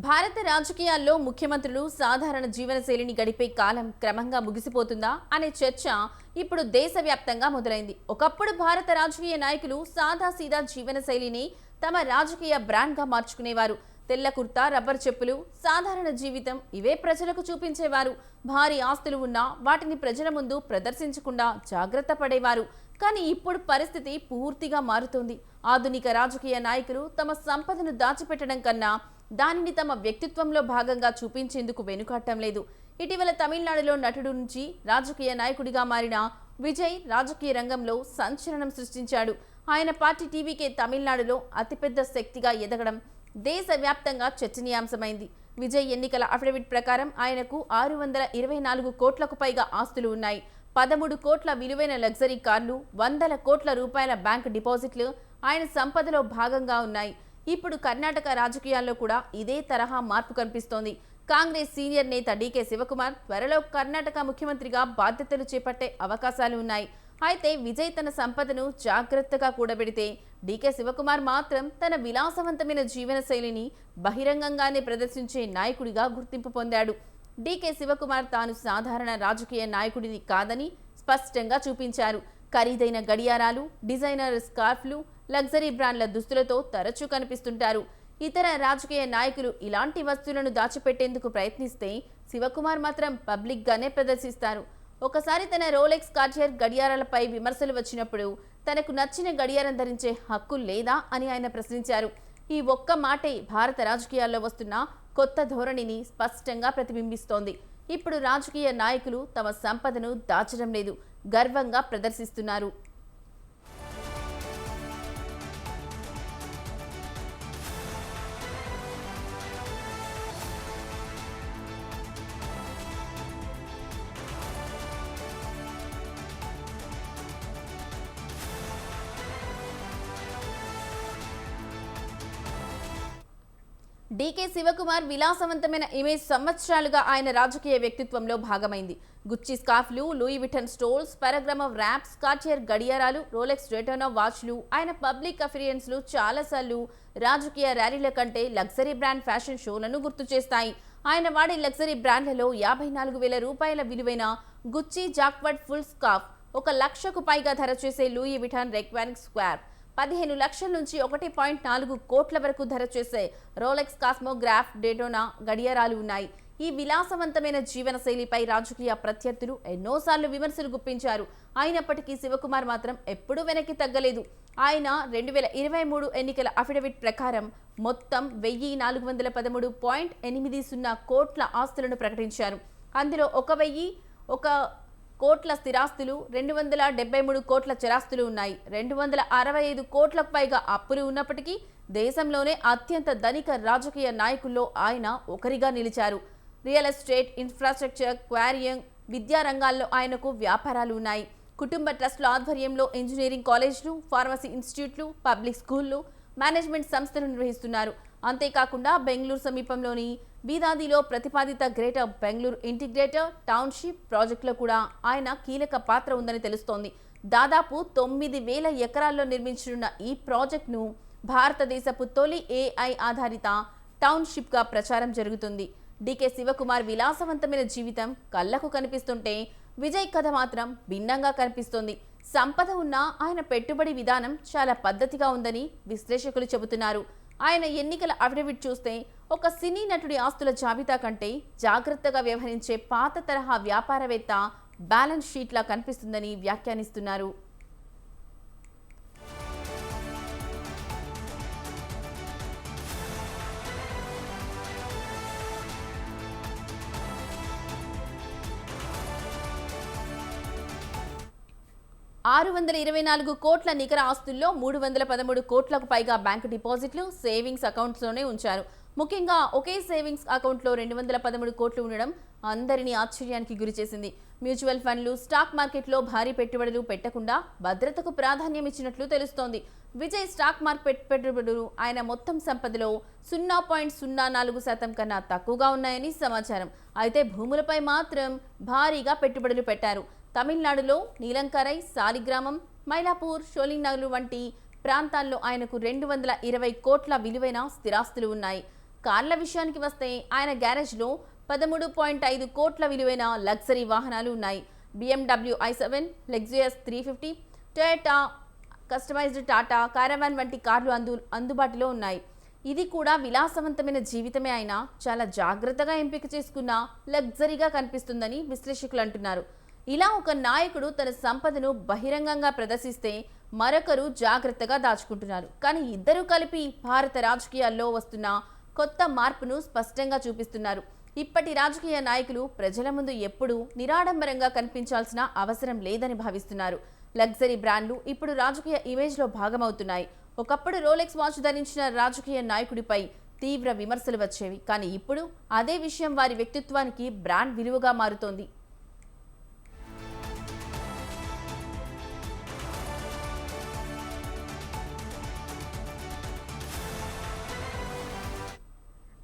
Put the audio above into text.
భారత రాజకీయాల్లో ముఖ్యమంత్రులు సాధారణ జీవనశైలిని గడిపే కాలం క్రమంగా ముగిసిపోతుందా అనే చర్చ ఇప్పుడు దేశవ్యాప్తంగా మొదలైంది. ఒకప్పుడు భారత రాజకీయ నాయకులు సాదాసీదా జీవనశైలిని తమ రాజకీయ బ్రాండ్గా మార్చుకునేవారు. తెల్ల కుర్తా, రబ్బర్ చెప్పులు, సాధారణ జీవితం ఇవే ప్రజలకు చూపించేవారు. భారీ ఆస్తులు ఉన్నా వాటిని ప్రజల ముందు ప్రదర్శించకుండా జాగ్రత్త పడేవారు. కానీ ఇప్పుడు పరిస్థితి పూర్తిగా మారుతోంది. ఆధునిక రాజకీయ నాయకులు తమ సంపదను దాచిపెట్టడం కన్నా దానిని తమ వ్యక్తిత్వంలో భాగంగా చూపించేందుకు వెనుకాడటం లేదు. ఇటీవల తమిళనాడులో నటుడు నుంచి రాజకీయ నాయకుడిగా మారిన విజయ్ రాజకీయ రంగంలో సంచలనం సృష్టించాడు. ఆయన పార్టీ టీవీకే తమిళనాడులో అతిపెద్ద శక్తిగా ఎదగడం దేశవ్యాప్తంగా చర్చనీయాంశమైంది. విజయ్ ఎన్నికల అఫిడవిట్ ప్రకారం ఆయనకు 624 కోట్లకు పైగా ఆస్తులు ఉన్నాయి. 13 కోట్ల విలువైన లగ్జరీ కార్లు, వందల కోట్ల రూపాయల బ్యాంక్ డిపాజిట్లు ఆయన సంపదలో భాగంగా ఉన్నాయి. ఇప్పుడు కర్ణాటక రాజకీయాల్లో కూడా ఇదే తరహా మార్పు కనిపిస్తోంది. కాంగ్రెస్ సీనియర్ నేత డీకే శివకుమార్ త్వరలో కర్ణాటక ముఖ్యమంత్రిగా బాధ్యతలు చేపట్టే అవకాశాలు ఉన్నాయి. అయితే విజయ్ తన సంపదను జాగ్రత్తగా కూడబెడితే, డీకే శివకుమార్ మాత్రం తన విలాసవంతమైన జీవన శైలిని బహిరంగంగానే ప్రదర్శించే నాయకుడిగా గుర్తింపు పొందాడు. డీకే శివకుమార్ తాను సాధారణ రాజకీయ నాయకుడిని కాదని స్పష్టంగా చూపించారు. ఖరీదైన గడియారాలు, డిజైనర్ స్కార్ఫ్లు, లగ్జరీ బ్రాండ్ల దుస్తులతో తరచూ కనిపిస్తుంటారు. ఇతర రాజకీయ నాయకులు ఇలాంటి వస్తువులను దాచిపెట్టేందుకు ప్రయత్నిస్తే, శివకుమార్ మాత్రం పబ్లిక్గానే ప్రదర్శిస్తారు. ఒకసారి తన రోలెక్స్ కార్టియర్ గడియారాలపై విమర్శలు వచ్చినప్పుడు తనకు నచ్చిన గడియారం ధరించే హక్కు లేదా అని ఆయన ప్రశ్నించారు. ఈ ఒక్క మాటే భారత రాజకీయాల్లో వస్తున్న కొత్త ధోరణిని స్పష్టంగా ప్రతిబింబిస్తోంది. ఇప్పుడు రాజకీయ నాయకులు తమ సంపదను దాచడం లేదు, గర్వంగా ప్రదర్శిస్తున్నారు. డీకే శివకుమార్ విలాసవంతమైన ఇమేజ్ సంవత్సరాలుగా ఆయన రాజకీయ వ్యక్తిత్వంలో భాగమైంది. గుచ్చి స్కార్ఫ్లు, లూయి విటన్ స్టోల్స్, పారాగ్రామ్ ర్యాప్స్, కార్టియర్ గడియారాలు, రోలెక్స్ డేటోనా వాచ్లు ఆయన పబ్లిక్ అఫిరియన్స్లు చాలాసార్లు రాజకీయ ర్యాలీల కంటే లగ్జరీ బ్రాండ్ ఫ్యాషన్ షోలను గుర్తు చేస్తాయి. ఆయన వాడే లగ్జరీ బ్రాండ్లలో 54,000 రూపాయల విలువైన గుచ్చి జాక్వర్డ్ ఫుల్ స్కార్ఫ్, 1 లక్షకు పైగా ధర చేసే లూయి విటన్ రెక్వానిక్ స్క్వార్, 15 లక్షల నుంచి 1.4 కోట్ల వరకు ధర చేసే రోలెక్స్ కాస్మోగ్రాఫ్ డేటోనా గడియారాలు ఉన్నాయి. ఈ విలాసవంతమైన జీవన శైలిపై రాజకీయ ప్రత్యర్థులు ఎన్నోసార్లు విమర్శలు గుప్పించారు. అయినప్పటికీ శివకుమార్ మాత్రం ఎప్పుడూ వెనక్కి తగ్గలేదు. ఆయన 2023 ఎన్నికల అఫిడవిట్ ప్రకారం మొత్తం 1,413.80 కోట్ల ఆస్తులను ప్రకటించారు. అందులో 1,001 కోట్ల స్థిరాస్తులు, 273 కోట్ల చరాస్తులు ఉన్నాయి. 265 కోట్లకు పైగా అప్పులు ఉన్నప్పటికీ దేశంలోనే అత్యంత ధనిక రాజకీయ నాయకుల్లో ఆయన ఒకరిగా నిలిచారు. రియల్ ఎస్టేట్, ఇన్ఫ్రాస్ట్రక్చర్, క్వారియంగ్, విద్యా రంగాల్లో ఆయనకు వ్యాపారాలు ఉన్నాయి. కుటుంబ ట్రస్టుల ఆధ్వర్యంలో ఇంజనీరింగ్ కాలేజ్లు, ఫార్మసీ ఇన్స్టిట్యూట్లు, పబ్లిక్ స్కూళ్లు, మేనేజ్మెంట్ సంస్థలు నిర్వహిస్తున్నారు. అంతేకాకుండా బెంగళూరు సమీపంలోని బీదాదిలో ప్రతిపాదిత గ్రేటర్ బెంగళూరు ఇంటిగ్రేటర్ టౌన్షిప్ ప్రాజెక్టులో కూడా ఆయన కీలక పాత్ర ఉందని తెలుస్తోంది. దాదాపు 9,000 ఎకరాల్లో నిర్మించనున్న ఈ ప్రాజెక్టును భారతదేశపు తొలి AI ఆధారిత టౌన్షిప్గా ప్రచారం జరుగుతుంది. డీకే శివకుమార్ విలాసవంతమైన జీవితం కళ్లకు కనిపిస్తుంటే, విజయ్ కథ మాత్రం భిన్నంగా కనిపిస్తోంది. సంపద ఉన్న ఆయన పెట్టుబడి విధానం చాలా పద్ధతిగా ఉందని విశ్లేషకులు చెబుతున్నారు. ఆయన ఎన్నికల అఫిడవిట్ చూస్తే ఒక సినీ నటుడి ఆస్తుల జాబితా కంటే జాగ్రత్తగా వ్యవహరించే పాత తరహా వ్యాపారవేత్త బ్యాలెన్స్ షీట్లా కనిపిస్తుందని వ్యాఖ్యానిస్తున్నారు. 624 కోట్ల నికర ఆస్తుల్లో 313 కోట్లకు పైగా బ్యాంకు డిపాజిట్లు, సేవింగ్స్ అకౌంట్స్లోనే ఉంచారు. ముఖ్యంగా ఒకే సేవింగ్స్ అకౌంట్లో 213 కోట్లు ఉండడం అందరినీ ఆశ్చర్యానికి గురిచేసింది. మ్యూచువల్ ఫండ్లు, స్టాక్ మార్కెట్లో భారీ పెట్టుబడులు పెట్టకుండా భద్రతకు ప్రాధాన్యం ఇచ్చినట్లు తెలుస్తోంది. విజయ్ స్టాక్ మార్కెట్ పెట్టుబడులు ఆయన మొత్తం సంపదలో 0.04% కన్నా తక్కువగా ఉన్నాయని సమాచారం. అయితే భూములపై మాత్రం భారీగా పెట్టుబడులు పెట్టారు. తమిళనాడులో నీలంకరై, సాలిగ్రామం, మైలాపూర్, షోలింగ్ నగర్ వంటి ప్రాంతాల్లో ఆయనకు 220 కోట్ల విలువైన స్థిరాస్తులు ఉన్నాయి. కార్ల విషయానికి వస్తే ఆయన గ్యారేజ్లో 13.5 కోట్ల విలువైన లగ్జరీ వాహనాలు ఉన్నాయి. BMW i7, Lexus 350, Toyota customised Tata caravan వంటి కార్లు అందుబాటులో ఉన్నాయి. ఇది కూడా విలాసవంతమైన జీవితమే అయినా చాలా జాగ్రత్తగా ఎంపిక చేసుకున్న లగ్జరీగా కనిపిస్తుందని విశ్లేషకులు అంటున్నారు. ఇలా ఒక నాయకుడు తన సంపదను బహిరంగంగా ప్రదర్శిస్తే మరొకరు జాగ్రత్తగా దాచుకుంటున్నారు. కానీ ఇద్దరూ కలిపి భారత రాజకీయాల్లో వస్తున్న కొత్త మార్పును స్పష్టంగా చూపిస్తున్నారు. ఇప్పటి రాజకీయ నాయకులు ప్రజల ముందు ఎప్పుడూ నిరాడంబరంగా కనిపించాల్సిన అవసరం లేదని భావిస్తున్నారు. లగ్జరీ బ్రాండ్లు ఇప్పుడు రాజకీయ ఇమేజ్లో భాగమవుతున్నాయి. ఒకప్పుడు రోలెక్స్ వాచ్ ధరించిన రాజకీయ నాయకుడిపై తీవ్ర విమర్శలు వచ్చేవి. కానీ ఇప్పుడు అదే విషయం వారి వ్యక్తిత్వానికి బ్రాండ్ విలువగా మారుతోంది.